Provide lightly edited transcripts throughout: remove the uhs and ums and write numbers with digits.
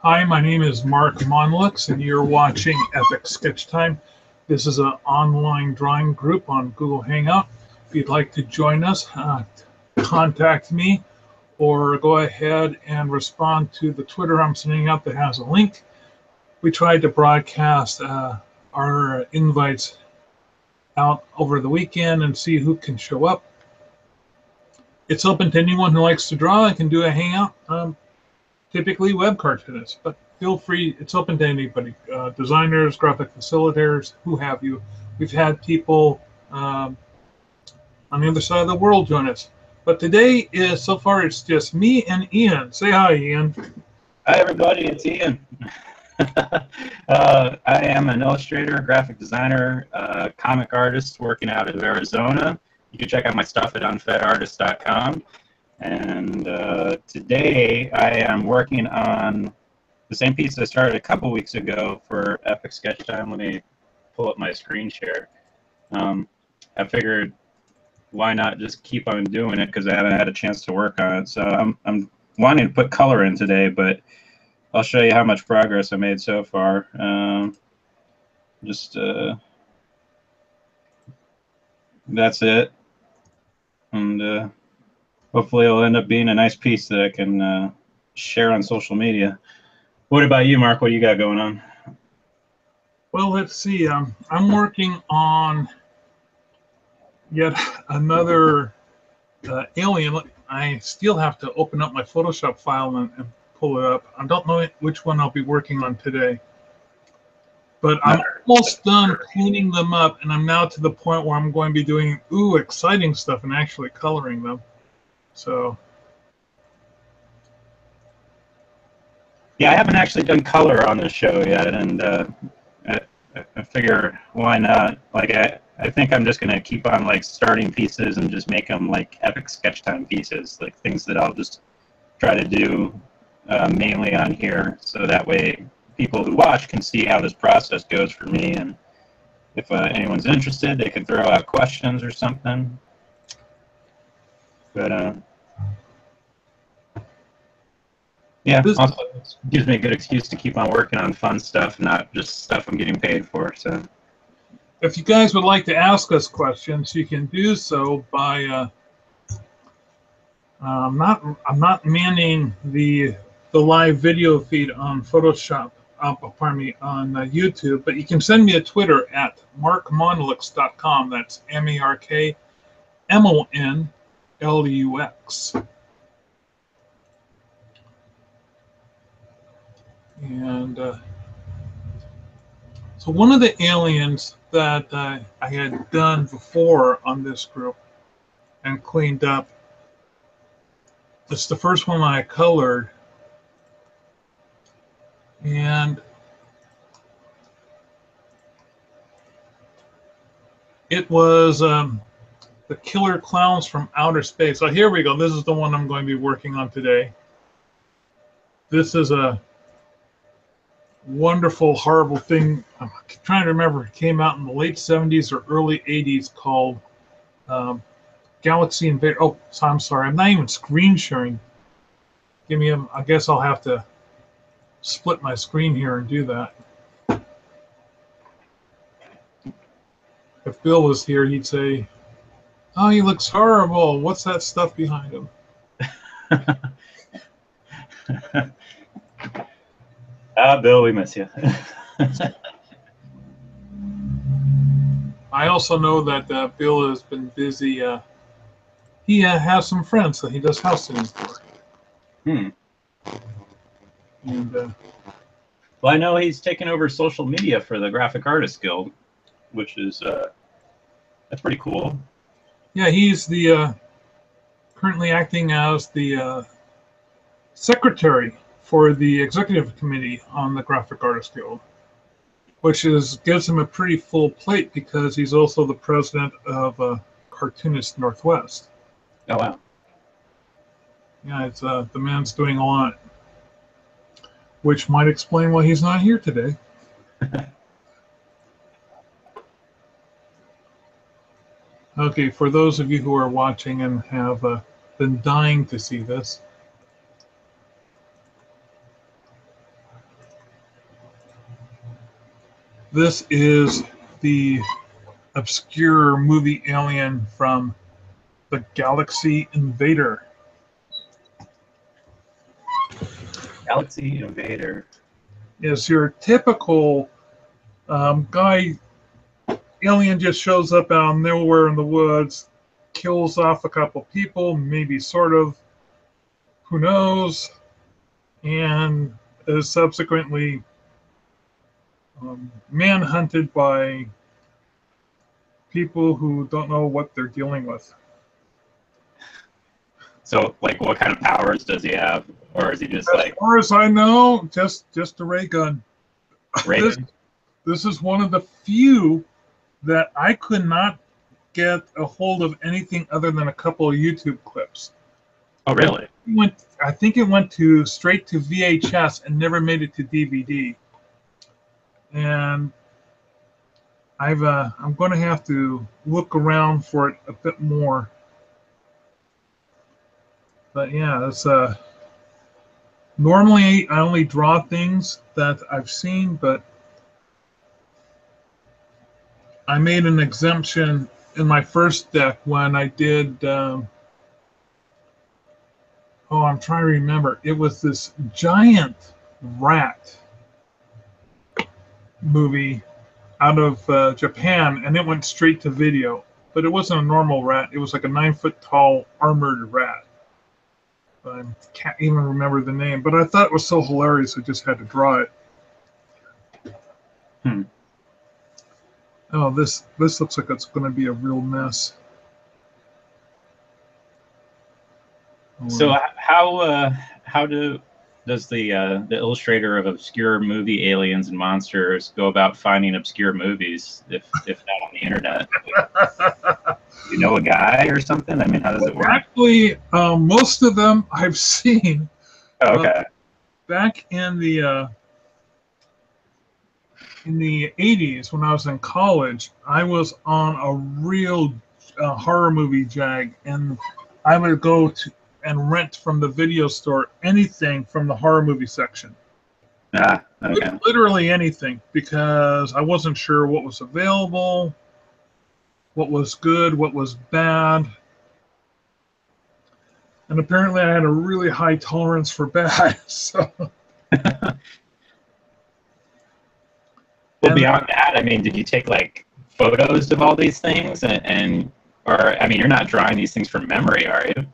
Hi, my name is Mark Monlux, and you're watching Epic Sketch Time. This is an online drawing group on Google Hangout. If you'd like to join us, contact me or go ahead and respond to the Twitter I'm sending out that has a link. We tried to broadcast our invites out over the weekend and see who can show up. It's open to anyone who likes to draw and can do a hangout. Typically web cartoonists, but feel free. It's open to anybody, designers, graphic facilitators, who have you. We've had people on the other side of the world join us. But today is, so far, it's just me and Ian. Say hi, Ian. Hi, everybody. It's Ian. I am an illustrator, graphic designer, comic artist working out of Arizona. You can check out my stuff at unfedartist.com. And today I am working on the same piece I started a couple weeks ago for Epic Sketch Time. Let me pull up my screen share. I figured why not just keep on doing it because I haven't had a chance to work on it. So I'm wanting to put color in today, but I'll show you how much progress I made so far. That's it. And hopefully it'll end up being a nice piece that I can share on social media. What about you, Mark? What do you got going on? Well, let's see. I'm working on yet another alien. I still have to open up my Photoshop file and pull it up. I don't know which one I'll be working on today. But I'm almost done cleaning them up, and I'm now to the point where I'm going to be doing exciting stuff and actually coloring them. So, yeah, I haven't actually done color on this show yet, and I figure why not? Like, I think I'm just gonna keep on like starting pieces and just make them like Epic Sketch Time pieces, like things that I'll just try to do mainly on here, so that way people who watch can see how this process goes for me, and if anyone's interested, they can throw out questions or something. But yeah, also it gives me a good excuse to keep on working on fun stuff, not just stuff I'm getting paid for. So, if you guys would like to ask us questions, you can do so by. I'm not manning the live video feed on Photoshop. Pardon me, on YouTube, but you can send me a Twitter at markmonlux.com. That's MarkMonlux. And so one of the aliens that I had done before on this group and cleaned up, it's the first one I colored. And it was the Killer Clowns from Outer Space. So here we go. This is the one I'm going to be working on today. This is a wonderful, horrible thing. I'm trying to remember. It came out in the late 70s or early 80s called Galaxy Invader. Oh, so I'm sorry. I'm not even screen sharing. Give me I guess I'll have to split my screen here and do that. If Bill was here, he'd say, "Oh, he looks horrible. What's that stuff behind him?" Bill, we miss you. I also know that Bill has been busy. He has some friends that he does house sitting for. And well, I know he's taken over social media for the Graphic Artists Guild, which is that's pretty cool. Yeah, he's the currently acting as the secretary for the executive committee on the Graphic Artists Guild, which gives him a pretty full plate because he's also the president of Cartoonist Northwest. Oh wow! Yeah, it's the man's doing a lot, which might explain why he's not here today. Okay, for those of you who are watching and have been dying to see this, This is the obscure movie alien from the Galaxy Invader. Galaxy Invader. Is your typical guy, alien just shows up out of nowhere in the woods, kills off a couple people, maybe sort of, who knows, and is subsequently manhunted by people who don't know what they're dealing with. So, like, what kind of powers does he have? Or is he just As like far as I know, just a ray gun. Raven? This is one of the few that I could not get a hold of anything other than a couple of YouTube clips. Oh, really? I think it went to straight to VHS and never made it to DVD. And I'm going to have to look around for it a bit more. But yeah, it's normally I only draw things that I've seen, but I made an exemption in my first deck when I did. I'm trying to remember. It was this giant rat movie out of Japan, and it went straight to video. But it wasn't a normal rat. It was like a 9-foot tall armored rat. I can't even remember the name, but I thought it was so hilarious I just had to draw it. Oh, this looks like it's going to be a real mess. So does the illustrator of obscure movie aliens and monsters go about finding obscure movies if not on the internet? You know a guy or something? I mean, how does it work? Actually, most of them I've seen. Oh, okay. Back in the 80s, when I was in college, I was on a real horror movie jag, and I would go to and rent from the video store anything from the horror movie section. Okay. Literally anything, because I wasn't sure what was available, what was good, what was bad. And apparently I had a really high tolerance for bad. So. Well, beyond that, I mean, did you take like photos of all these things, or I mean, you're not drawing these things from memory, are you?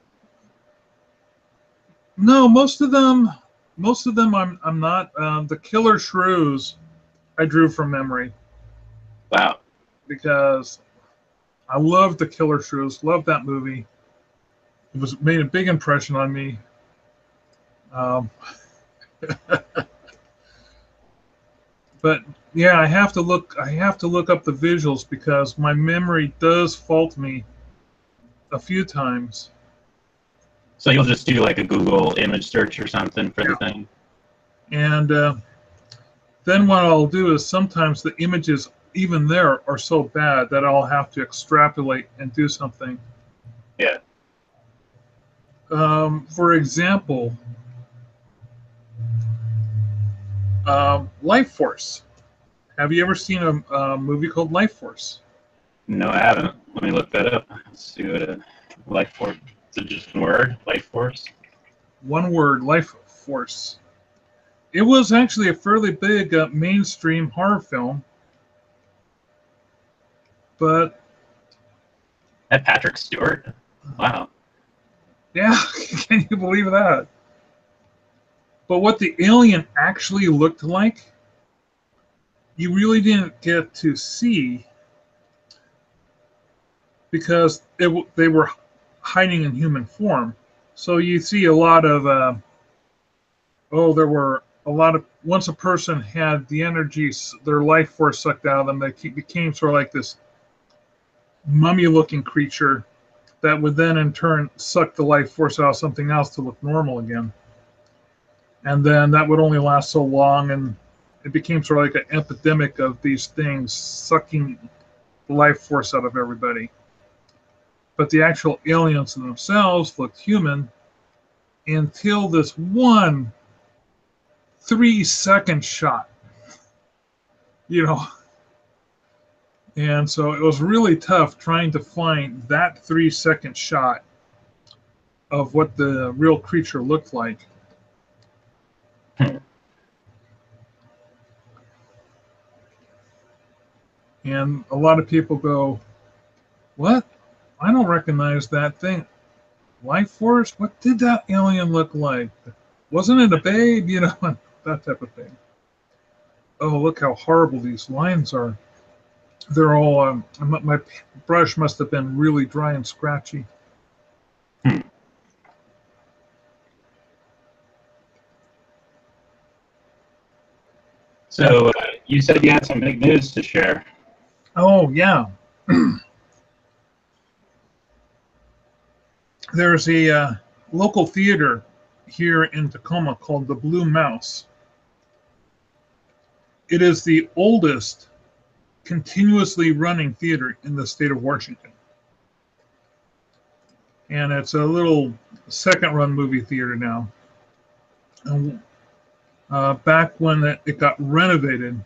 No, most of them I'm not. The Killer Shrews I drew from memory. Wow. Because I loved the Killer Shrews, loved that movie. It made a big impression on me. But yeah, I have to look up the visuals because my memory does fault me a few times. So you'll just do like a Google image search or something for the thing? And then what I'll do is sometimes the images, even there, are so bad that I'll have to extrapolate and do something. Yeah. For example, Life Force. Have you ever seen a movie called Life Force? No, I haven't. Let me look that up. Let's see what Life Force. Is it just one word? Life Force? One word, Life Force. It was actually a fairly big mainstream horror film. But... That Patrick Stewart? Wow. Yeah, can you believe that? But what the alien actually looked like, you really didn't get to see because they were hiding in human form. So you see a lot of, there were a lot of, once a person had the energy, their life force sucked out of them, they became sort of like this mummy-looking creature that would then in turn suck the life force out of something else to look normal again. And then that would only last so long, and it became sort of like an epidemic of these things sucking the life force out of everybody. But the actual aliens themselves looked human until this one 3-second shot. You know, And so it was really tough trying to find that 3-second shot of what the real creature looked like. And a lot of people go, what? I don't recognize that thing. Life force? What did that alien look like? Wasn't it a babe? You know, that type of thing. Oh, look how horrible these lines are. They're all, my brush must have been really dry and scratchy. So you said you had some big news to share. Oh, yeah. There's a local theater here in Tacoma called the Blue Mouse. It is the oldest continuously running theater in the state of Washington. And it's a little second-run movie theater now. And, back when it got renovated,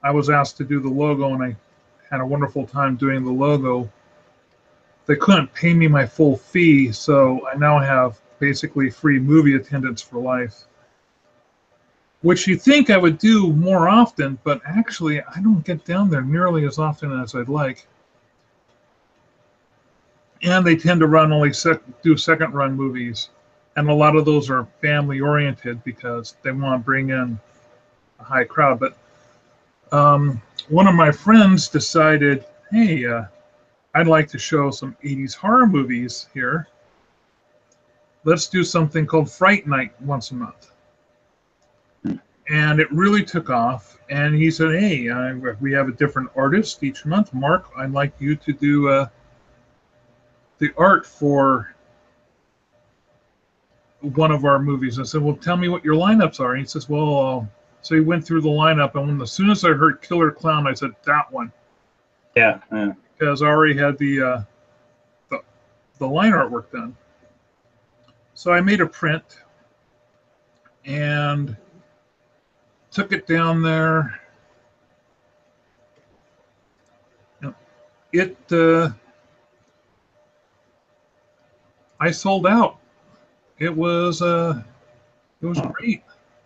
I was asked to do the logo, and I had a wonderful time doing the logo. They couldn't pay me my full fee, so I now have basically free movie attendance for life, which you think I would do more often, but actually I don't get down there nearly as often as I'd like. And they tend to run only do second-run movies, and a lot of those are family-oriented because they want to bring in a high crowd. But one of my friends decided, hey, I'd like to show some 80s horror movies here. Let's do something called Fright Night once a month. And it really took off. And he said, hey, we have a different artist each month. Mark, I'd like you to do the art for one of our movies. I said, well, tell me what your lineups are. And he says, well, so he went through the lineup. And as soon as I heard Killer Clown, I said, that one. Yeah. Because I already had the line artwork done. So I made a print and took it down there. I sold out. It was great.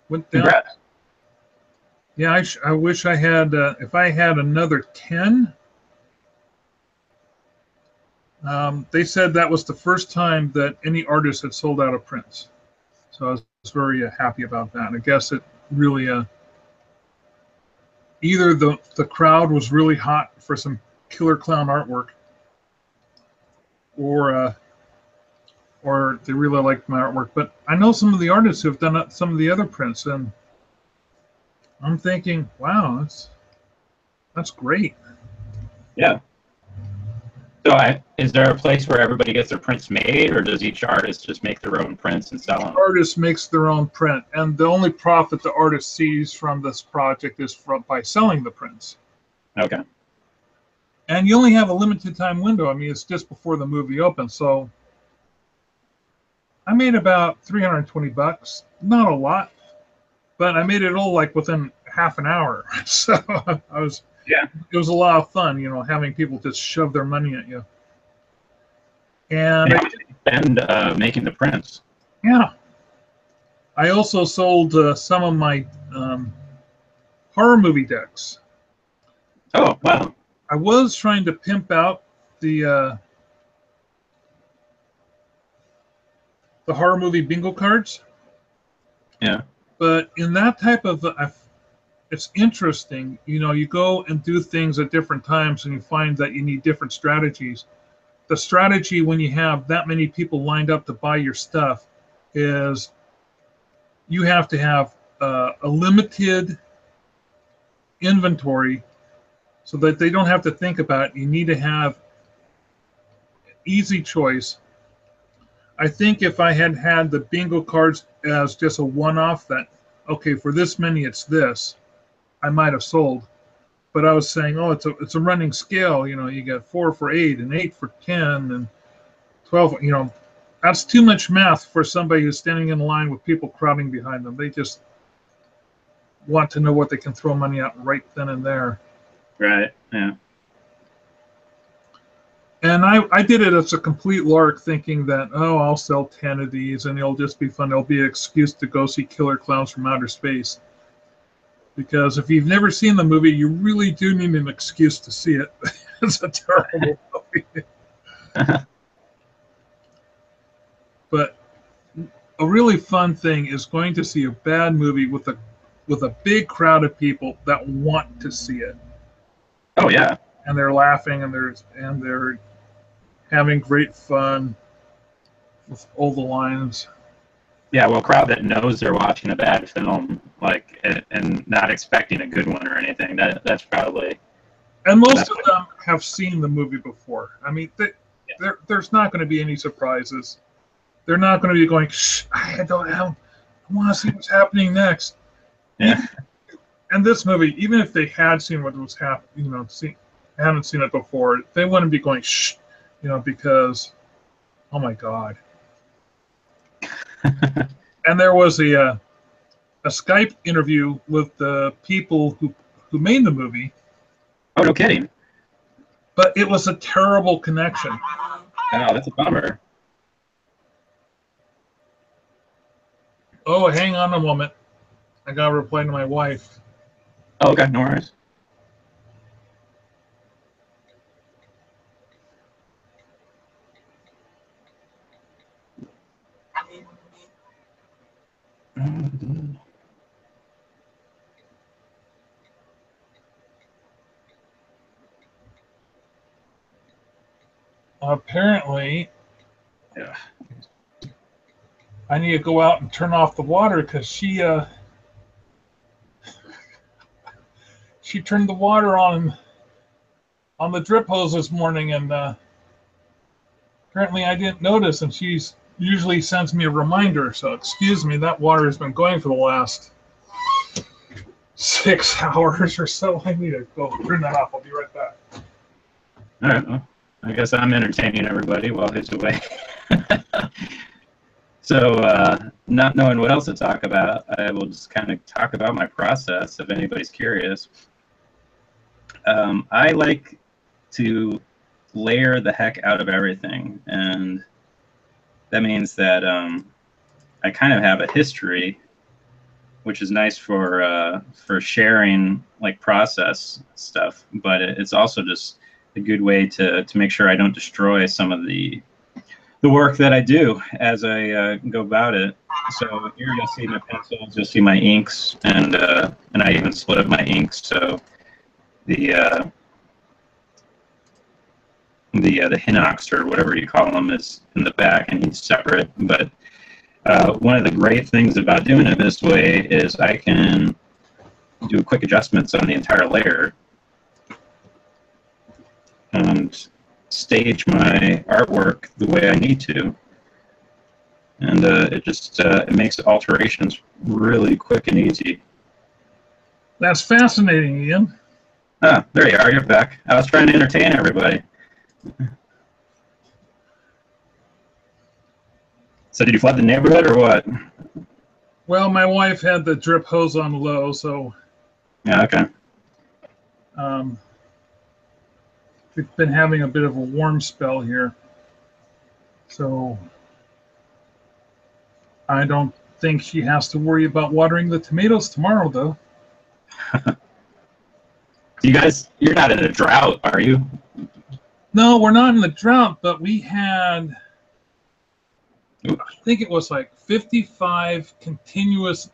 Went down. Congrats. Yeah, I wish I had. If I had another 10. They said that was the first time that any artist had sold out of prints. So I was very happy about that. And I guess it really, either the crowd was really hot for some Killer Clown artwork, or they really liked my artwork. But I know some of the artists who have done some of the other prints, and I'm thinking, wow, that's great. Yeah. So is there a place where everybody gets their prints made, or does each artist just make their own prints and sell them? The artist makes their own print, and the only profit the artist sees from this project is by selling the prints. Okay. And you only have a limited time window. I mean, it's just before the movie opens, so I made about $320. Not a lot, but I made it all like within half an hour. So it was a lot of fun, having people just shove their money at you. And how much did you spend making the prints? Yeah. I also sold some of my horror movie decks. Oh, wow. I was trying to pimp out the horror movie bingo cards. Yeah. But in that type of, it's interesting. You go and do things at different times, and you find that you need different strategies. The strategy when you have that many people lined up to buy your stuff is you have to have a limited inventory so that they don't have to think about it. You need to have easy choice. I think if I had the bingo cards as just a one-off, that, okay, for this many it's this, I might have sold. But I was saying, oh, it's a running scale. You got 4 for 8 and 8 for 10 and 12. That's too much math for somebody who's standing in line with people crowding behind them. They just want to know what they can throw money at right then and there. Right. Yeah. And I did it as a complete lark, thinking that, oh, I'll sell 10 of these and it'll just be fun. It'll be an excuse to go see Killer Clowns from Outer Space. Because if you've never seen the movie, you really do need an excuse to see it. It's a terrible movie. But a really fun thing is going to see a bad movie with a big crowd of people that want to see it. Oh yeah. And they're laughing and they're having great fun with all the lines. Yeah, well, a crowd that knows they're watching a bad film, like, and not expecting a good one or anything, that's probably. And most of them have seen the movie before. I mean, there's not going to be any surprises. They're not going to be going, shh, I want to see what's happening next. Yeah. And this movie, even if they had seen what was happening, hadn't seen it before, they wouldn't be going, shh, because, oh my God. And there was a Skype interview with the people who made the movie. Oh, no kidding. But it was a terrible connection. Oh, that's a bummer. Oh, hang on a moment. I got to reply to my wife. Oh, okay, no worries. Apparently, Yeah. I need to go out and turn off the water because she turned the water on the drip hose this morning, and apparently I didn't notice, and she's usually sends me a reminder. So excuse me, that water has been going for the last 6 hours or so. I need to go turn that off. I'll be right back. All right. Well, I guess I'm entertaining everybody while he's away. So, not knowing what else to talk about, I will just kind of talk about my process if anybody's curious. I like to layer the heck out of everything, and that means that I kind of have a history, which is nice for sharing like process stuff, but it's also just a good way to make sure I don't destroy some of the work that I do as I go about it. So here you'll see my pencils, you'll see my inks, and I even split up my inks. So the Hinox or whatever you call them is in the back and he's separate. But one of the great things about doing it this way is I can do quick adjustments on the entire layer and stage my artwork the way I need to, and it just it makes alterations really quick and easy. That's fascinating, Ian. Ah, there you are. You're back. I was trying to entertain everybody. So did you flood the neighborhood or what? Well, my wife had the drip hose on low, so Yeah. Okay. we've been having a bit of a warm spell here. So I don't think she has to worry about watering the tomatoes tomorrow, though. You're not in a drought, are you? No, we're not in the drought, but we had, I think it was like 55 continuous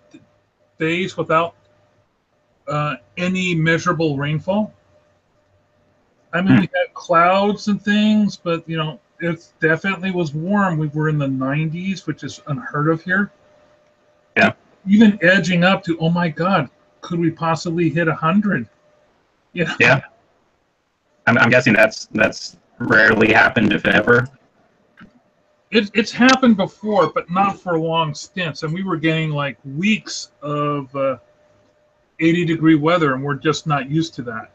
days without any measurable rainfall. I mean, we had clouds and things, but, it definitely was warm. We were in the 90s, which is unheard of here. Yeah. Even edging up to, oh my God, could we possibly hit 100? Yeah. I'm guessing that's rarely happened, if ever. It's happened before, but not for long stints. And we were getting like weeks of 80-degree weather, and we're just not used to that.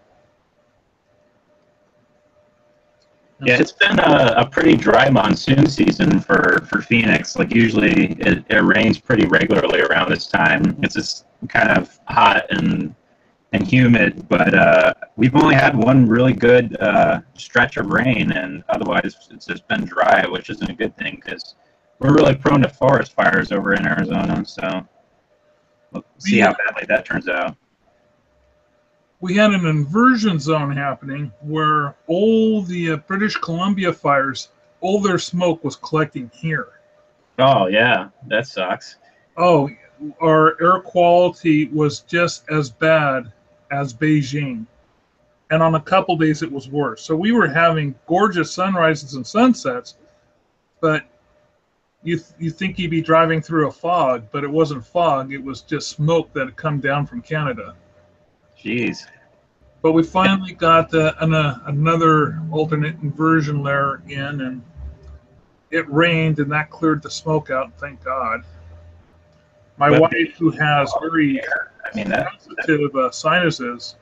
Yeah, it's been a pretty dry monsoon season for Phoenix. Like usually it rains pretty regularly around this time. It's just kind of hot and and humid, but we've only had one really good stretch of rain, and otherwise it's just been dry, which isn't a good thing because we're really prone to forest fires over in Arizona. So we'll see how badly that turns out. We had an inversion zone happening where all the British Columbia fires, all their smoke was collecting here. Oh, yeah, that sucks. Oh, our air quality was just as bad as Beijing. And on a couple days it was worse. So we were having gorgeous sunrises and sunsets, but you think you'd be driving through a fog, but it wasn't fog. It was just smoke that had come down from Canada. Jeez. But we finally got another alternate inversion layer in, and it rained, and that cleared the smoke out, thank God. My wife, who has very sensitive sinuses.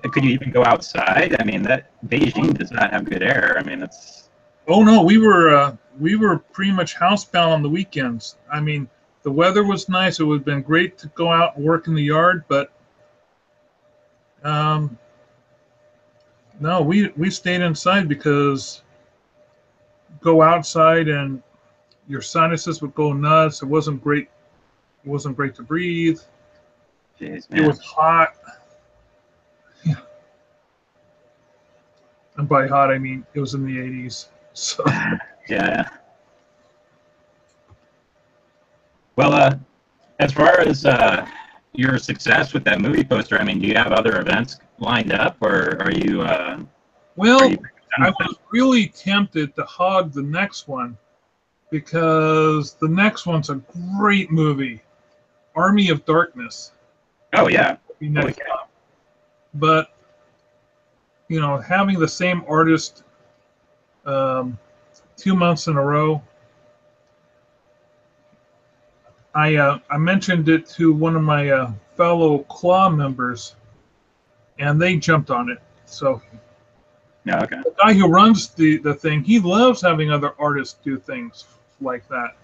Could you even go outside? I mean, that Beijing does not have good air. I mean, it's... Oh, no, we were pretty much housebound on the weekends. I mean, the weather was nice. It would have been great to go out and work in the yard, but no, we stayed inside because go outside and your sinuses would go nuts. It wasn't great. It wasn't great to breathe. Jeez, man. It was hot. Yeah. And by hot, I mean it was in the 80s. So yeah. Well, as far as your success with that movie poster, I mean, do you have other events lined up, or are you? Well, I was really tempted to hog the next one because the next one's a great movie, Army of Darkness. Oh yeah. But you know, having the same artist 2 months in a row. I mentioned it to one of my fellow Claw members, and they jumped on it. So, yeah, okay. The guy who runs the thing, he loves having other artists do things like that.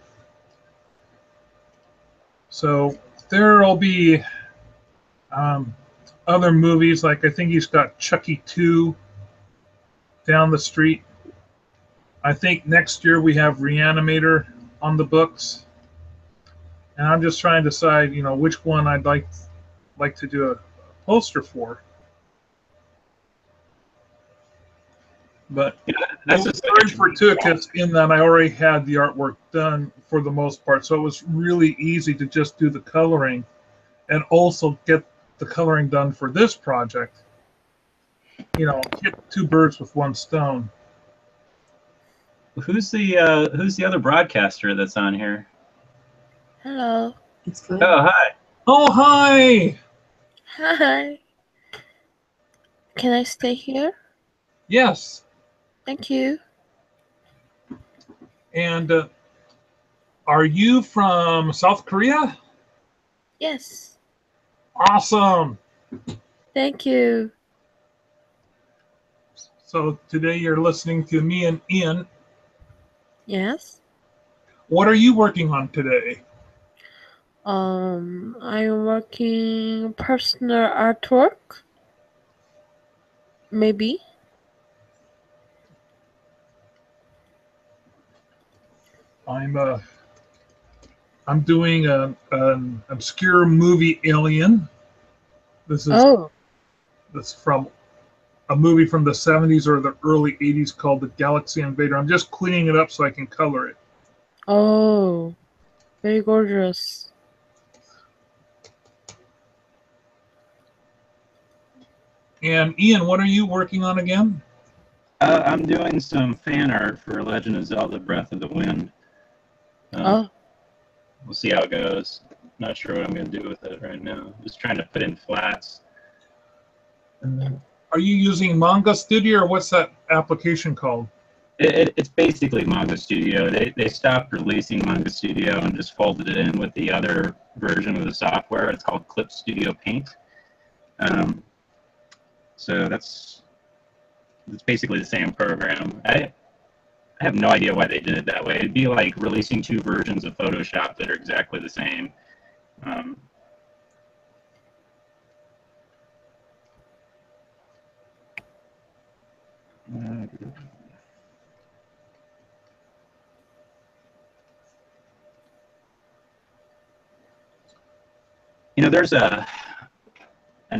So there'll be other movies, like I think he's got Chucky 2 down the street. I think next year we have Reanimator on the books. And I'm just trying to decide, you know, which one I'd like to do a poster for. But yeah, that's very fortuitous in that I already had the artwork done for the most part, so it was really easy to just do the coloring, and also get the coloring done for this project. You know, hit two birds with one stone. Who's the other broadcaster that's on here? Hello. It's good. Oh, hi. Oh, hi. Hi. Can I stay here? Yes. Thank you. And are you from South Korea? Yes. Awesome. Thank you. So today you're listening to me and Ian. Yes. What are you working on today? I'm working personal artwork. Maybe. I'm doing an obscure movie Alien. This is that's from a movie from the 70s or the early 80s called The Galaxy Invader. I'm just cleaning it up so I can color it. Oh, very gorgeous. And Ian, what are you working on again? I'm doing some fan art for Legend of Zelda Breath of the Wind. We'll see how it goes. Not sure what I'm going to do with it right now. Just trying to put in flats. Are you using Manga Studio, or what's that application called? It's basically Manga Studio. They stopped releasing Manga Studio and just folded it in with the other version of the software. It's called Clip Studio Paint. So it's basically the same program. I have no idea why they did it that way. It'd be like releasing two versions of Photoshop that are exactly the same. You know, there's an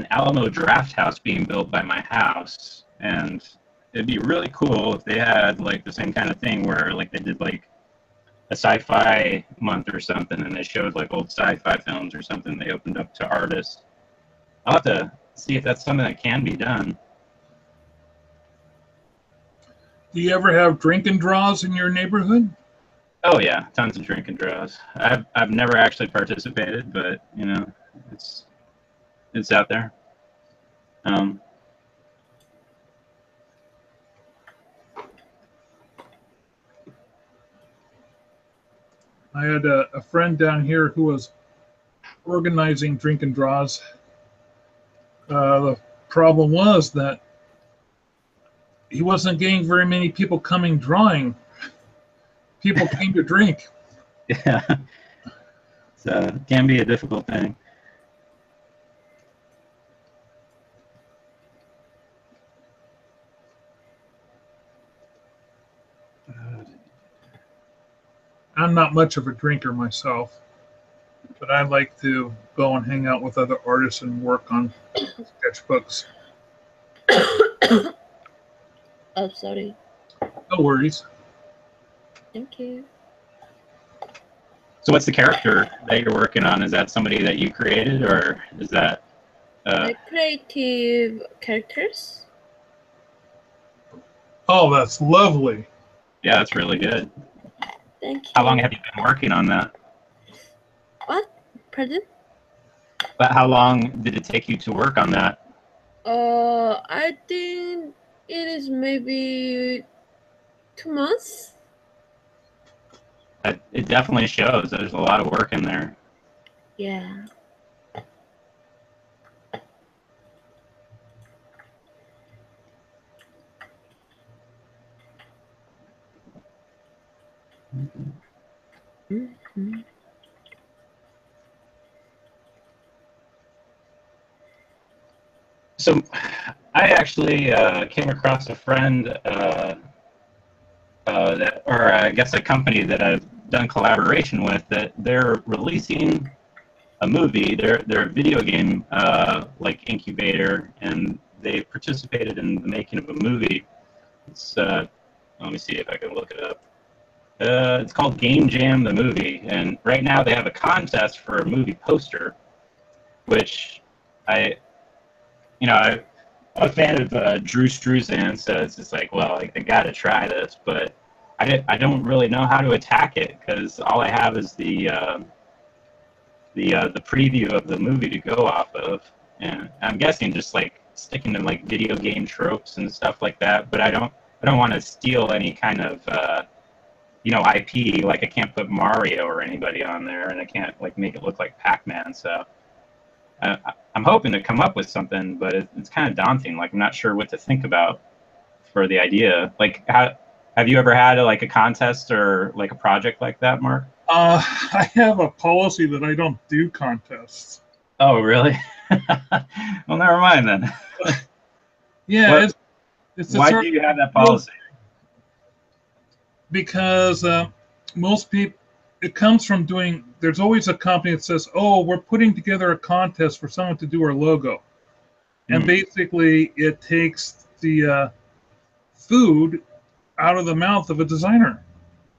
Alamo draft house being built by my house, and it'd be really cool if they had like the same kind of thing where like they did like a sci-fi month or something, and they showed like old sci-fi films or something. They opened up to artists. I'll have to see if that's something that can be done. Do you ever have drink and draws in your neighborhood? Oh yeah, tons of drink and draws. I've never actually participated, but you know, it's out there. I had a friend down here who was organizing drink and draws. The problem was that he wasn't getting very many people coming drawing. People came to drink. Yeah, so it can be a difficult thing. I'm not much of a drinker myself, but I like to go and hang out with other artists and work on sketchbooks. Oh, sorry. No worries. Thank you. So what's the character that you're working on? Is that somebody that you created, or is that My creative characters? Oh, that's lovely. yeah, that's really good. Thank you. How long have you been working on that? What? Pardon? But how long did it take you to work on that? I think it is maybe 2 months. It definitely shows. There's a lot of work in there. Yeah. Mm-hmm. So I actually came across a friend or I guess a company that I've done collaboration with, that they're releasing a movie. They're a video game like incubator, and they participated in the making of a movie. It's let me see if I can look it up. It's called Game Jam the Movie, and right now they have a contest for a movie poster, which I'm a fan of Drew Struzan, so it's just like, well, I got to try this, but I don't really know how to attack it, because all I have is the preview of the movie to go off of, and I'm guessing just like sticking to like video game tropes and stuff like that. But I don't want to steal any kind of IP. Like I can't put Mario or anybody on there, and I can't like make it look like Pac-Man. So I'm hoping to come up with something, but it's kind of daunting. Like I'm not sure what to think about for the idea. Like, have you ever had a contest or like a project like that, Mark? I have a policy that I don't do contests. Oh, really? Well, never mind then. Yeah, it's why do you have that policy? Because most people, it comes from doing. There's always a company that says, "Oh, we're putting together a contest for someone to do our logo," and basically it takes the food out of the mouth of a designer.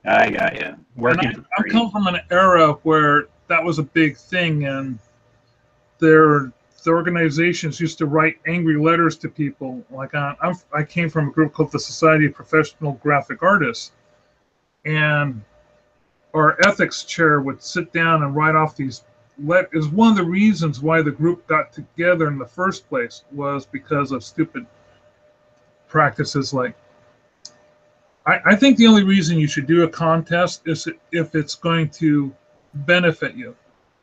I got you. I come from an era where that was a big thing, and the organizations used to write angry letters to people. Like I came from a group called the Society of Professional Graphic Artists, and our ethics chair would sit down and write off these. Is one of the reasons why the group got together in the first place, was because of stupid practices like. I think the only reason you should do a contest is if it's going to benefit you.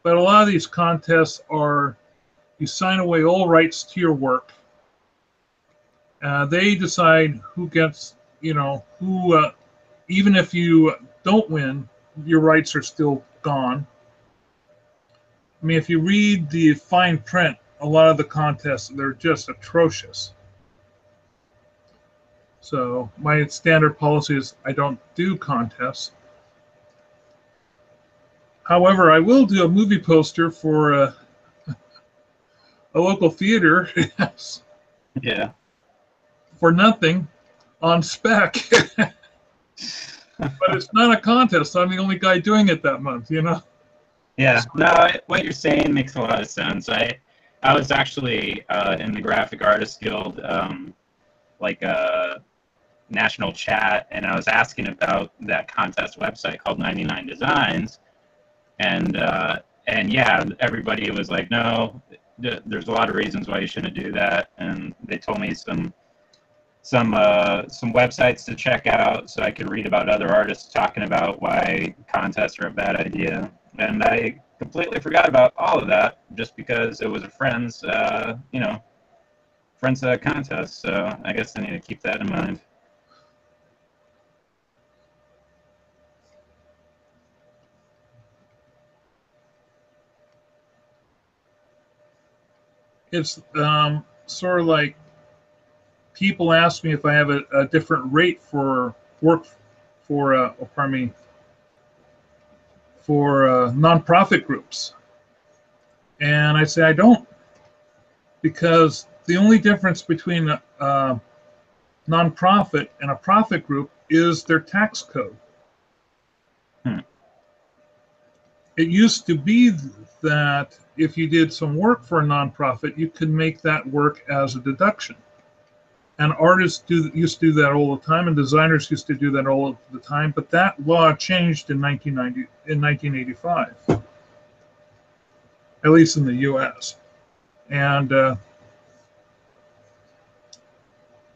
But a lot of these contests are, you sign away all rights to your work. They decide who gets, who, even if you don't win, your rights are still gone. I mean, if you read the fine print, a lot of the contests, they're just atrocious. So my standard policy is I don't do contests. However, I will do a movie poster for a local theater Yeah. for nothing on spec. But it's not a contest. I'm the only guy doing it that month, you know? Yeah, no, what you're saying makes a lot of sense. I was actually in the Graphic Artists Guild, like a national chat, and I was asking about that contest website called 99 Designs, and yeah, everybody was like, no, there's a lot of reasons why you shouldn't do that, and they told me some websites to check out so I could read about other artists talking about why contests are a bad idea. And I completely forgot about all of that just because it was a friend's, friend's contest. So I guess I need to keep that in mind. It's sort of like people ask me if I have a different rate for work for, for nonprofit groups. And I say I don't, because the only difference between a nonprofit and a profit group is their tax code. It used to be that if you did some work for a nonprofit, you could make that work as a deduction. And artists used to do that all the time, and designers used to do that all the time. But that law changed in 1985, at least in the U.S. And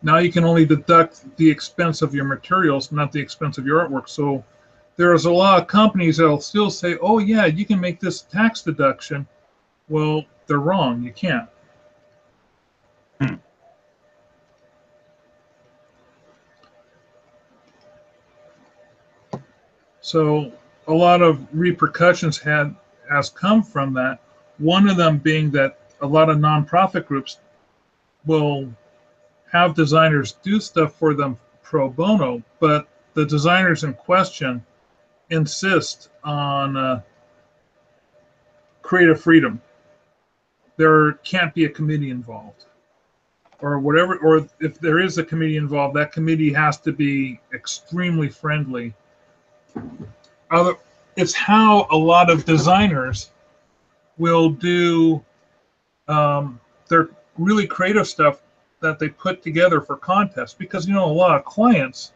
now you can only deduct the expense of your materials, not the expense of your artwork. So there's a lot of companies that'll still say, oh, yeah, you can make this tax deduction. Well, they're wrong. You can't. So a lot of repercussions has come from that. One of them being that a lot of nonprofit groups will have designers do stuff for them pro bono, but the designers in question insist on creative freedom. There can't be a committee involved, or whatever. Or if there is a committee involved, that committee has to be extremely friendly. It's how a lot of designers will do their really creative stuff that they put together for contests, because a lot of clients,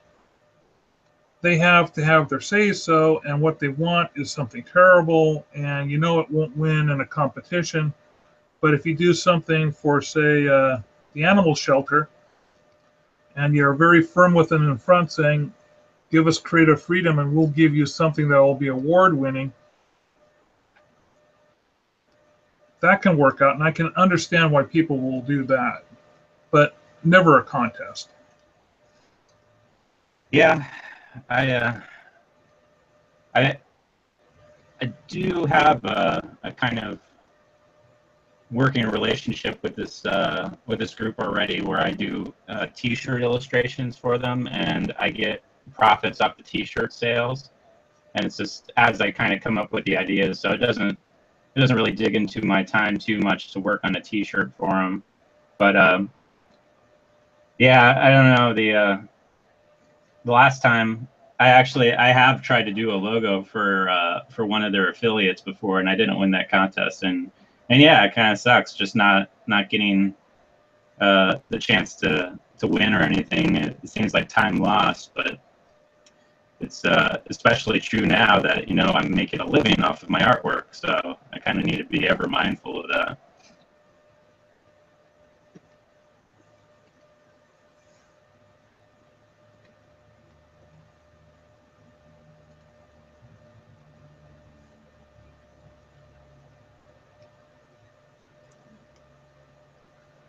they have to have their say so, and what they want is something terrible, and it won't win in a competition. But if you do something for, say, the animal shelter, and you're very firm with them in front saying, give us creative freedom and we'll give you something that will be award winning, that can work out, and I can understand why people will do that, but never a contest. Yeah, I do have a kind of working relationship with this group already, where I do T-shirt illustrations for them, and I get profits off the T-shirt sales. And it's just as I kind of come up with the ideas, so it doesn't really dig into my time too much to work on a T-shirt for them. But yeah, I don't know, the last time I have tried to do a logo for one of their affiliates before, and I didn't win that contest, and yeah, it kind of sucks just not getting the chance to win or anything. It seems like time lost, but it's especially true now that I'm making a living off of my artwork, so I kind of need to be ever mindful of that.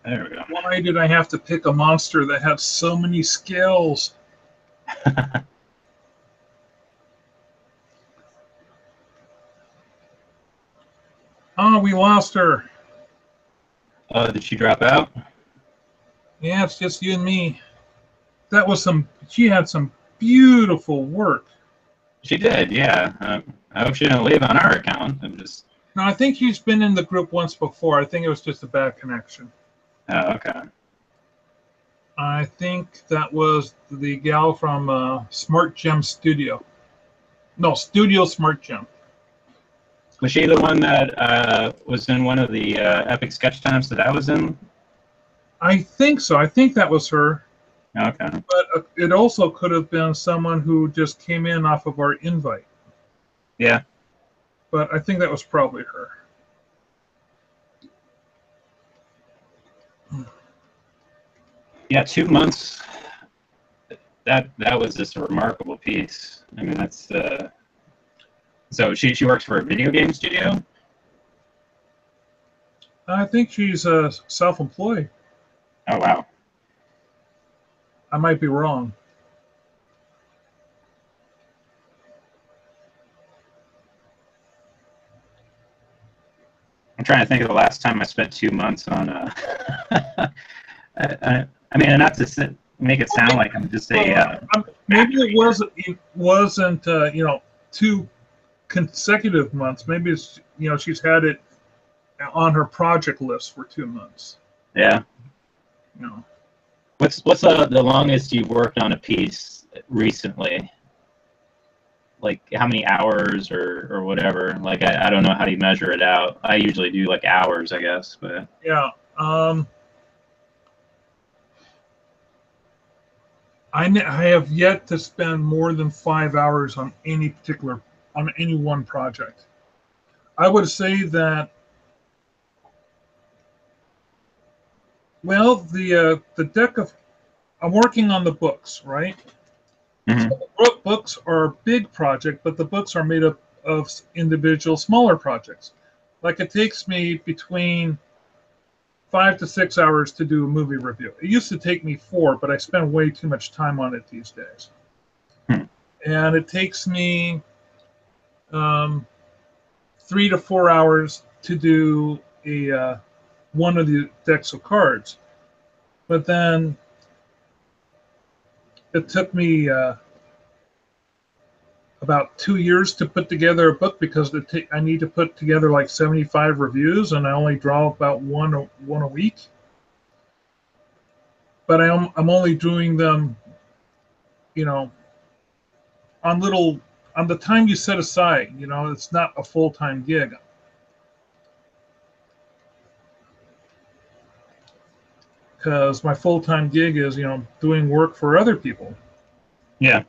There we go. Why did I have to pick a monster that had so many skills? Oh, we lost her. Oh, did she drop out? Yeah, it's just you and me. that was some. She had some beautiful work. She did, yeah. I hope she didn't leave on our account. I'm just. No, I think she's been in the group once before. I think it was just a bad connection. Oh, okay. I think that was the gal from Smart Gem Studio. No, Studio Smart Gem. Was she the one that was in one of the epic sketch times that I was in? I think so. I think that was her. Okay. But it also could have been someone who just came in off of our invite. Yeah. But I think that was probably her. Yeah, 2 months. That was just a remarkable piece. I mean, that's so she works for a video game studio. I think she's self-employed. Oh wow. I might be wrong. I'm trying to think of the last time I spent 2 months on I mean, not to make it sound like I'm just a. Maybe it wasn't. It wasn't. 2 consecutive months. Maybe it's. She's had it on her project list for 2 months. Yeah. What's the longest you've worked on a piece recently? Like how many hours or whatever? Like I don't know how you measure it out. I usually do like hours, I guess. But yeah. I have yet to spend more than 5 hours on any one project. I would say that. Well, the deck of. I'm working on the books, right? mm-hmm. So the books are a big project, but the books are made up of individual smaller projects. Like it takes me between 5 to 6 hours to do a movie review. It used to take me 4, but I spend way too much time on it these days. And it takes me 3 to 4 hours to do one of the decks of cards. But then it took me about 2 years to put together a book because I need to put together like 75 reviews, and I only draw about one a week. But I'm only doing them, on the time you set aside. It's not a full-time gig. Because my full-time gig is, doing work for other people. Yeah.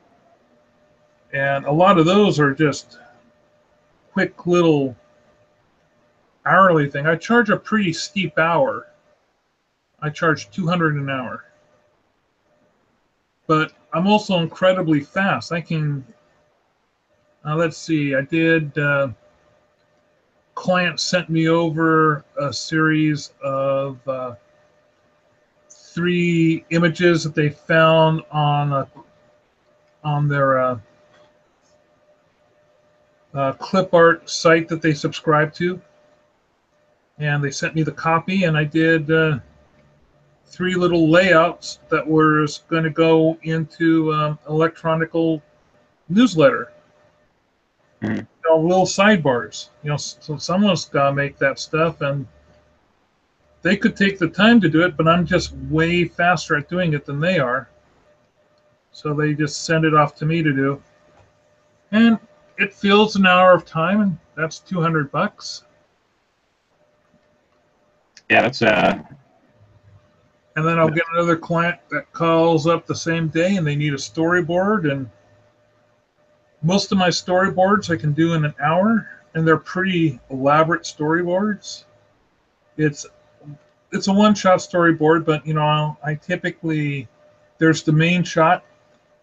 And a lot of those are just quick little hourly thing. I charge a pretty steep hour. I charge $200 an hour. But I'm also incredibly fast. I can, let's see, I did, client sent me over a series of 3 images that they found on their clip art site that they subscribe to, and they sent me the copy, and I did 3 little layouts that were going to go into electronical newsletter. Little sidebars. So someone's got to make that stuff, and they could take the time to do it, but I'm just way faster at doing it than they are. So they just send it off to me to do. And it fills an hour of time, and that's $200. Yeah, that's And then I'll get another client that calls up the same day, and they need a storyboard. And most of my storyboards I can do in an hour, and they're pretty elaborate storyboards. It's a one-shot storyboard, but I typically, there's the main shot,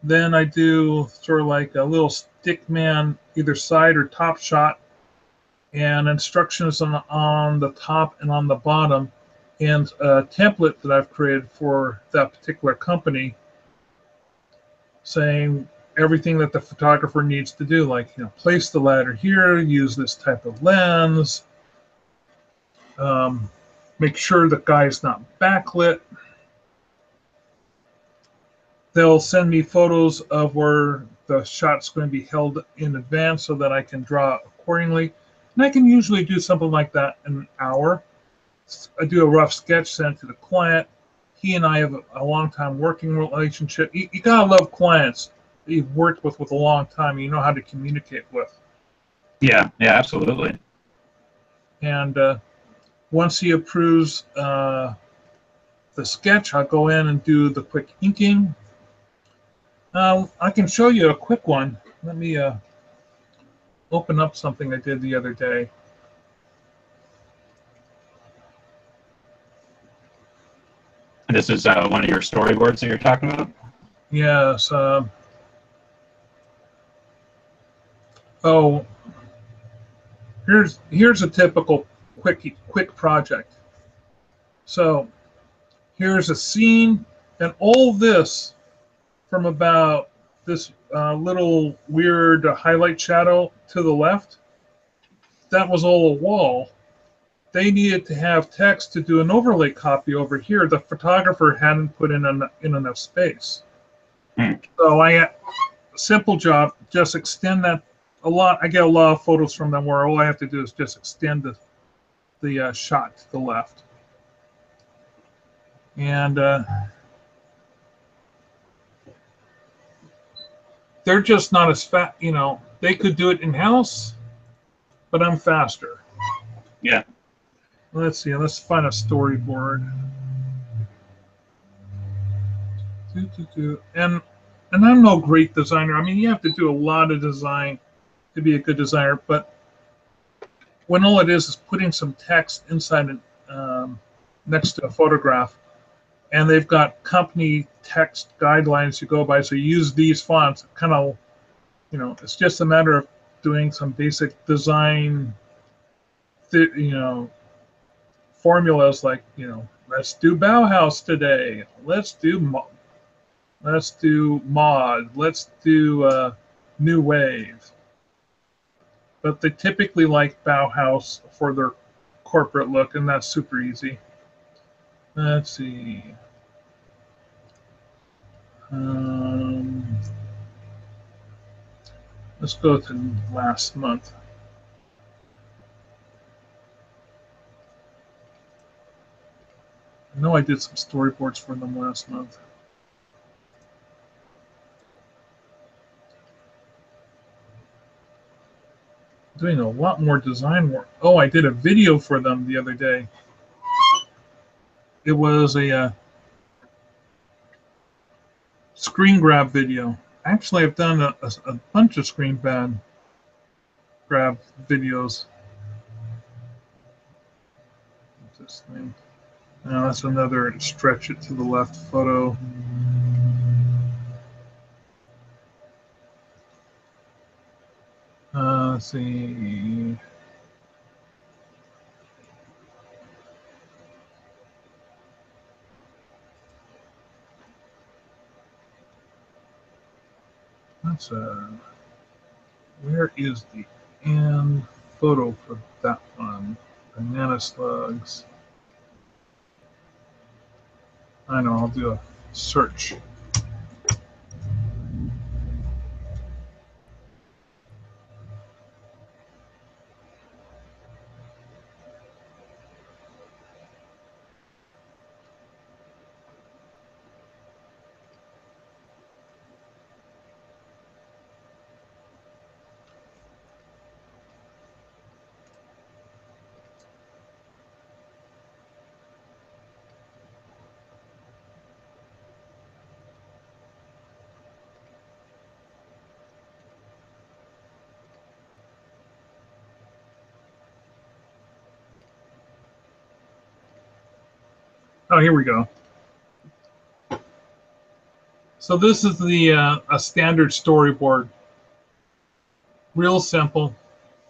then I do sort of like a little stick man either side or top shot, and instructions on the top and on the bottom, and a template that I've created for that particular company saying everything that the photographer needs to do, like place the ladder here, use this type of lens, make sure the guy's not backlit. they'll send me photos of where the shot's going to be held in advance so that I can draw accordingly. And I can usually do something like that in an hour. I do a rough sketch, send it to the client. He and I have a long time working relationship. You gotta love clients that you've worked with a long time. You know how to communicate with. Yeah, yeah, absolutely. And once he approves the sketch, I'll go in and do the quick inking. I can show you a quick one. Let me open up something I did the other day. And this is one of your storyboards that you're talking about? Yes. Oh, here's a typical quick project. So here's a scene, and all this from about this little weird highlight shadow to the left, that was all a wall. They needed to have text to do an overlay copy over here. The photographer hadn't put in enough space. So simple job, just extend that a lot. I get a lot of photos from them where all I have to do is just extend the shot to the left. And they're just not as fast, you know, they could do it in-house, but I'm faster. Yeah. Let's see, let's find a storyboard. And I'm no great designer. I mean, you have to do a lot of design to be a good designer, but when all it is putting some text inside next to a photograph, and they've got company text guidelines you go by, so you use these fonts, kind of, you know, it's just a matter of doing some basic design, you know, formulas like, you know, let's do Bauhaus today, let's do mod, let's do new wave. But they typically like Bauhaus for their corporate look, and that's super easy. Let's see. Let's go to last month. I know I did some storyboards for them last month. Doing a lot more design work. Oh, I did a video for them the other day. It was a screen grab video. Actually, I've done a bunch of screen grab videos. What's this thing? Now that's another stretch it to the left photo. Let's see. That's where is the end photo for that one? Banana slugs. I know, I'll do a search. Oh, here we go. So this is the a standard storyboard. Real simple.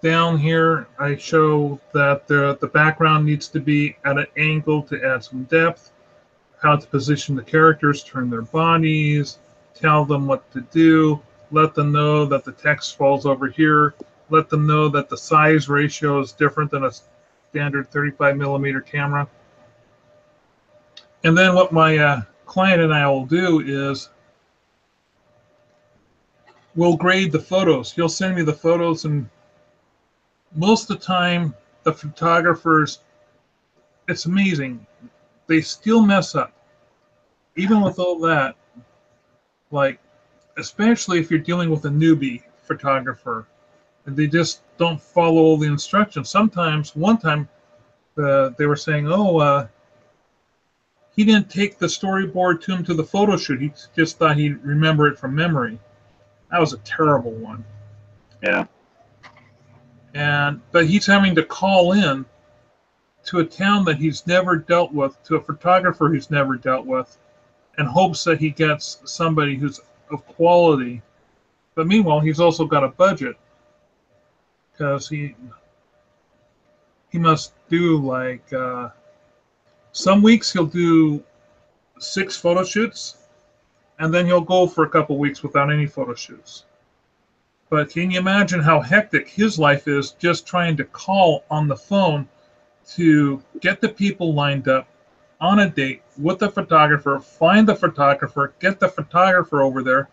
Down here, I show that the background needs to be at an angle to add some depth, how to position the characters, turn their bodies, tell them what to do, let them know that the text falls over here, let them know that the size ratio is different than a standard 35mm camera. And then what my client and I will do is will grade the photos. He'll send me the photos, and most of the time, the photographers, it's amazing. They still mess up. Even with all that, like, especially if you're dealing with a newbie photographer, and they just don't follow all the instructions. Sometimes, one time, they were saying, he didn't take the storyboard to him to the photo shoot. He just thought he'd remember it from memory. That was a terrible one. Yeah. But he's having to call in to a town that he's never dealt with, to a photographer he's never dealt with, and hopes that he gets somebody who's of quality. But meanwhile, he's also got a budget, because he must do like some weeks he'll do 6 photo shoots, and then he'll go for a couple weeks without any photo shoots. But can you imagine how hectic his life is, just trying to call on the phone to get the people lined up on a date with the photographer, find the photographer, get the photographer over there,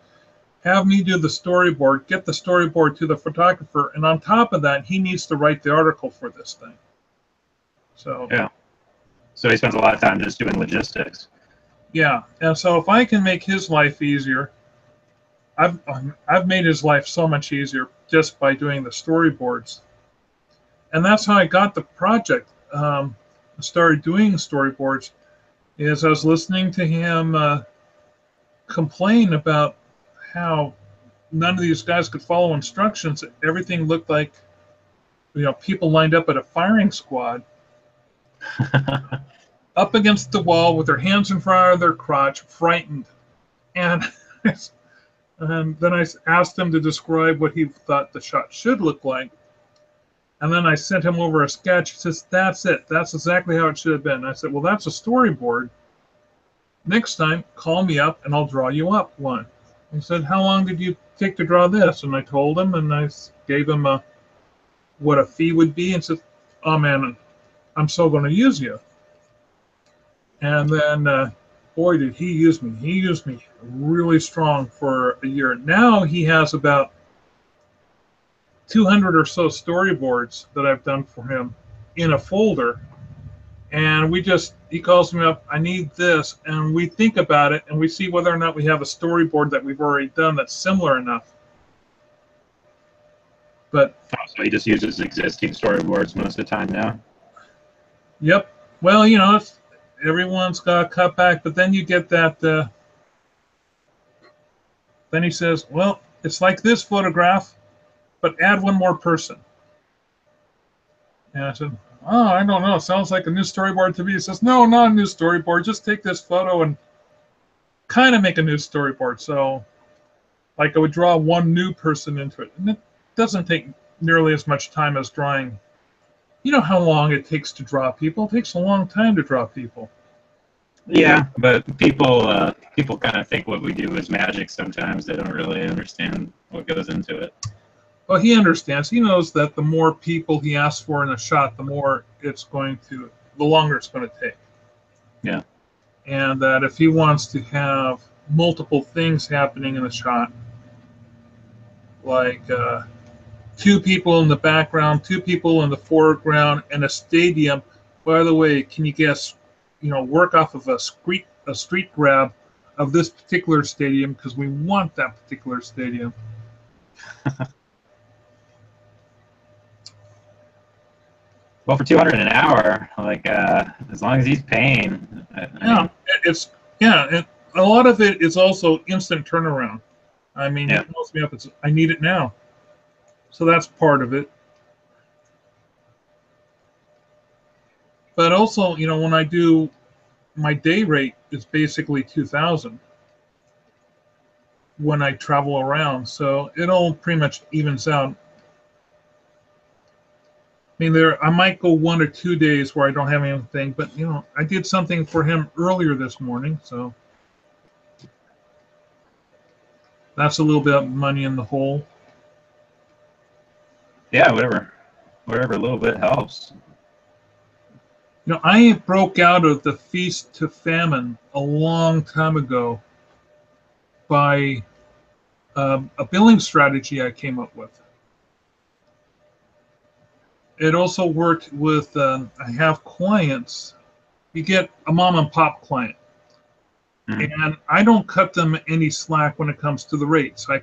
have me do the storyboard, get the storyboard to the photographer, and on top of that, he needs to write the article for this thing. So yeah. So he spends a lot of time just doing logistics. Yeah, and so if I can make his life easier, I've made his life so much easier just by doing the storyboards. And that's how I got the project. Started doing storyboards is I was listening to him complain about how none of these guys could follow instructions. Everything looked like, people lined up at a firing squad, up against the wall with their hands in front of their crotch, frightened. And then I asked him to describe what he thought the shot should look like. And then I sent him over a sketch. He says, that's it. That's exactly how it should have been. And I said, well, that's a storyboard. Next time, call me up and I'll draw you up one. He said, how long did you take to draw this? And I told him, and I gave him what a fee would be, and said, oh man, I'm so going to use you. And then, boy, did he use me. He used me really strong for a year. Now he has about 200 or so storyboards that I've done for him in a folder. And he calls me up, I need this. And we think about it, and we see whether or not we have a storyboard that we've already done that's similar enough. But so he just uses existing storyboards most of the time now? Yep. Well, everyone's got a cutback, but then you get that. Then he says, well, it's like this photograph, but add one more person. And I said, oh, I don't know. It sounds like a new storyboard to me. He says, no, not a new storyboard. Just take this photo and kind of make a new storyboard. So, like, I would draw one new person into it. And it doesn't take nearly as much time as drawing. You know how long it takes to draw people? It takes a long time to draw people. Yeah, but people kind of think what we do is magic sometimes. They don't really understand what goes into it. Well, he understands. He knows that the more people he asks for in a shot, the longer it's going to take. Yeah. And that if he wants to have multiple things happening in a shot, like 2 people in the background, 2 people in the foreground, and a stadium. By the way, can you guess, work off of a street grab of this particular stadium, because we want that particular stadium. Well, for $200 an hour, like as long as he's paying. And a lot of it is also instant turnaround. I mean, yeah. He calls me up and says, I need it now. So that's part of it. But also, when I do, my day rate is basically $2,000 when I travel around. So it all pretty much evens out. I mean, I might go 1 or 2 days where I don't have anything, but I did something for him earlier this morning, so that's a little bit of money in the hole. Yeah, whatever a little bit helps. I broke out of the feast to famine a long time ago by a billing strategy I came up with. It also worked with, I have clients, you get a mom and pop client, and I don't cut them any slack when it comes to the rates. I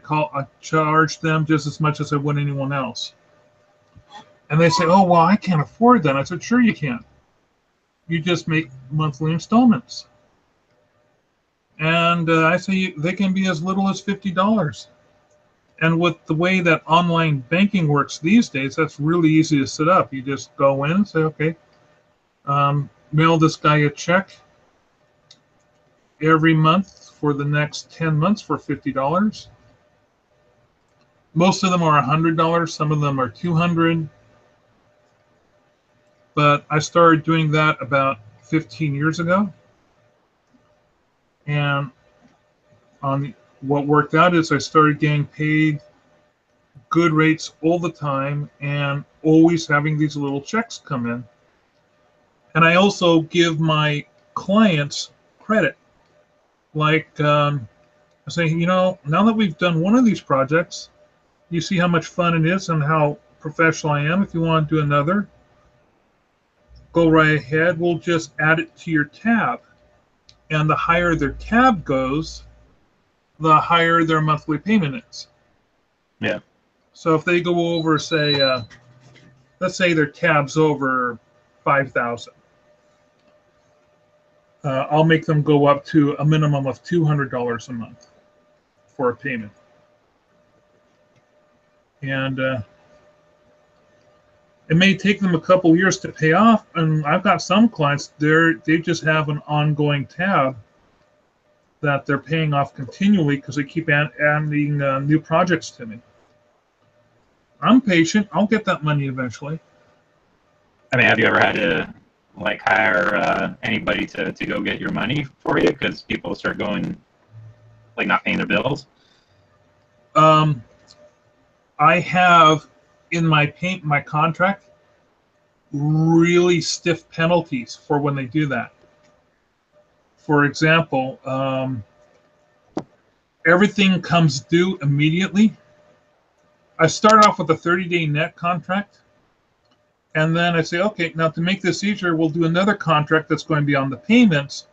charge them just as much as I would anyone else. And they say, oh, well, I can't afford that. I said, sure you can. You just make monthly installments. And I say they can be as little as $50. And with the way that online banking works these days, that's really easy to set up. You just go in and say, okay, mail this guy a check every month for the next 10 months for $50. Most of them are $100. Some of them are $200. But I started doing that about 15 years ago. And what worked out is I started getting paid good rates all the time and always having these little checks come in. And I also give my clients credit. Like I say, now that we've done one of these projects, you see how much fun it is and how professional I am. If you want to do another, go right ahead. We'll just add it to your tab. And the higher their tab goes, the higher their monthly payment is. Yeah. So if they go over, say, let's say their tab's over 5,000, I'll make them go up to a minimum of $200 a month for a payment. And it may take them a couple years to pay off. And I've got some clients, they just have an ongoing tab that they're paying off continually because they keep adding new projects to me. I'm patient. I'll get that money eventually. I mean, have you ever had to hire anybody to go get your money for you because people start going not paying their bills? I have in my contract really stiff penalties for when they do that. For example, everything comes due immediately. I start off with a 30-day net contract, and then I say, okay, now to make this easier, we'll do another contract that's going to be on the payments.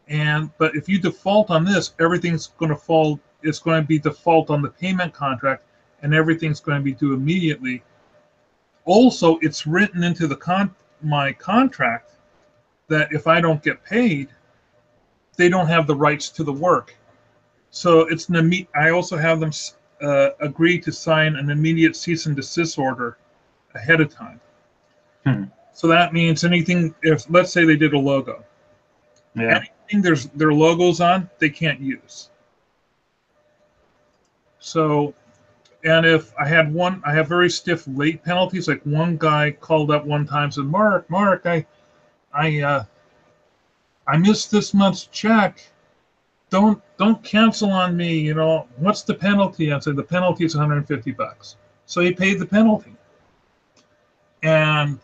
But if you default on this, everything's going to fall. It's going to be default on the payment contract, and everything's going to be due immediately. Also, it's written into my contract that if I don't get paid, they don't have the rights to the work. So it's I also have them agree to sign an immediate cease and desist order ahead of time. So that means anything, if let's say they did a logo, anything their logos on, they can't use. So, and if I have very stiff late penalties. Like one guy called up one time and said, Mark, I missed this month's check. Don't cancel on me. What's the penalty? I said the penalty is $150. So he paid the penalty. And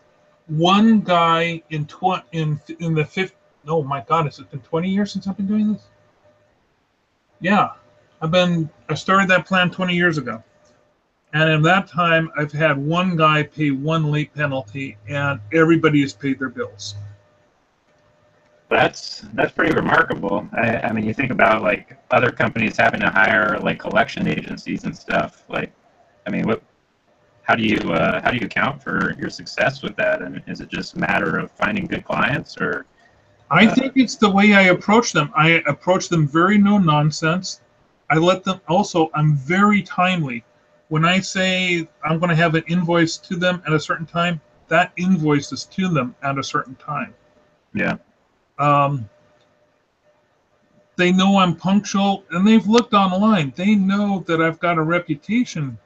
one guy in the fifth. Oh my God! Has it been 20 years since I've been doing this? Yeah, I started that plan 20 years ago, and in that time, I've had one guy pay one late penalty, and everybody has paid their bills. That's pretty remarkable. I mean, you think about other companies having to hire collection agencies and stuff. I mean, how do you account for your success with that? And is it just a matter of finding good clients, or? I think it's the way I approach them. I approach them very no nonsense. I let them also. I'm very timely. When I say I'm going to have an invoice to them at a certain time, that invoice is to them at a certain time. Yeah. They know I'm punctual, and they've looked online. They know that I've got a reputation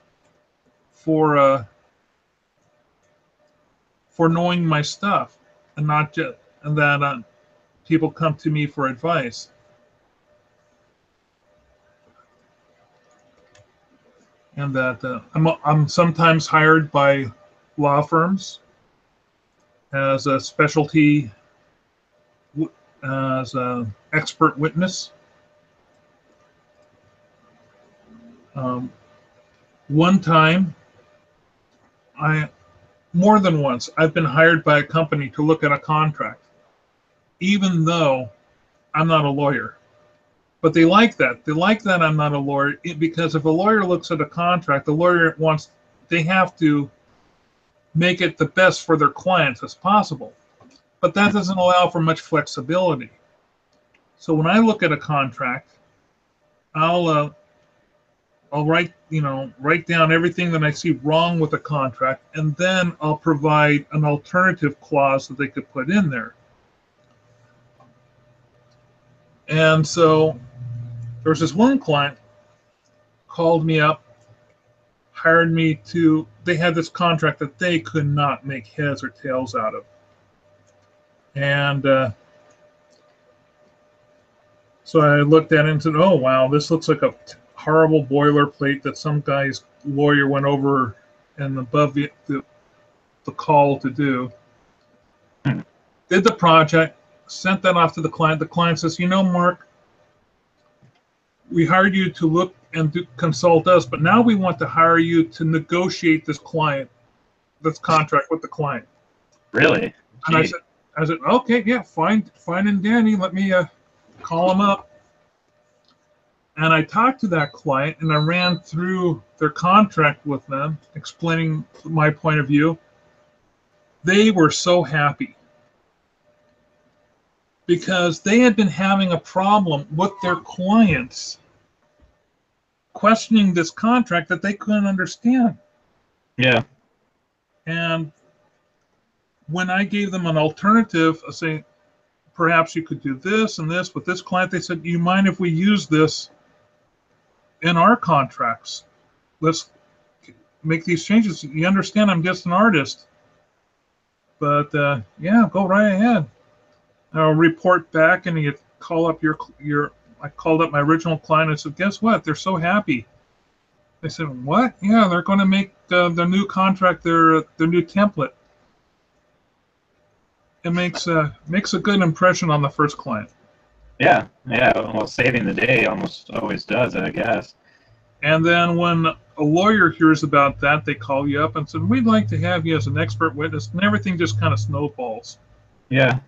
for knowing my stuff, and not just that people come to me for advice. And that I'm sometimes hired by law firms as a specialty, as an expert witness. One time, more than once, I've been hired by a company to look at a contract, even though I'm not a lawyer. But they like that. They like that I'm not a lawyer because if a lawyer looks at a contract, they have to make it the best for their clients as possible. But that doesn't allow for much flexibility. So when I look at a contract, I'll write down everything that I see wrong with the contract, and then I'll provide an alternative clause that they could put in there. And so there was this one client called me up, hired me they had this contract that they could not make heads or tails out of. And so I looked at it and said, oh, wow, this looks like a horrible boilerplate that some guy's lawyer went over and above the call to do. Did the project, sent that off to the client. The client says, you know, Mark, we hired you to look and consult us, but now we want to hire you to negotiate this contract with the client. Really? And I said, okay, yeah, fine and dandy. Let me call him up. And I talked to that client, and I ran through their contract with them, explaining my point of view. They were so happy because they had been having a problem with their clients questioning this contract that they couldn't understand. Yeah. And when I gave them an alternative, I say, perhaps you could do this and this with this client, they said, you mind if we use this in our contracts? Let's make these changes. You understand I'm just an artist. But yeah, go right ahead. I'll report back, and you call up I called up my original client and said, guess what? They're so happy. They said, what? Yeah, they're going to make the new contract their new template. It makes a good impression on the first client. Yeah. Well, saving the day almost always does, I guess. And then when a lawyer hears about that, they call you up and said, we'd like to have you as an expert witness, and everything just kind of snowballs. Yeah.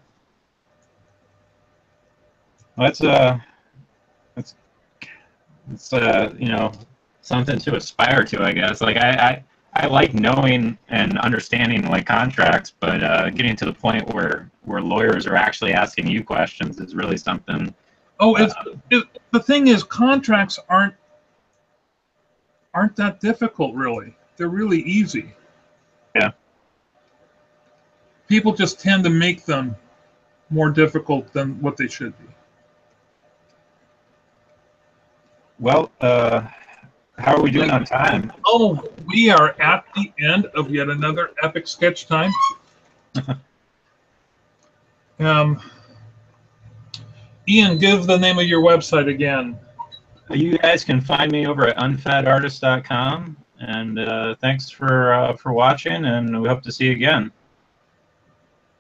Well, it's something to aspire to, I guess. Like I like knowing and understanding like contracts, but getting to the point where lawyers are actually asking you questions is really something. Oh, the thing is, contracts aren't that difficult, really. They're really easy. Yeah. People just tend to make them more difficult than what they should be. Well, how are we doing on time? Oh, we are at the end of yet another epic sketch time. Ian, give the name of your website again. You guys can find me over at unfedartist.com, and thanks for watching, and we hope to see you again.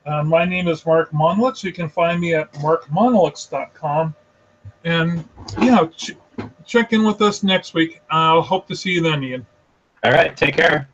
My name is Mark Monlux. You can find me at markmonlux.com. And, check in with us next week. I'll hope to see you then, Ian. All right, take care.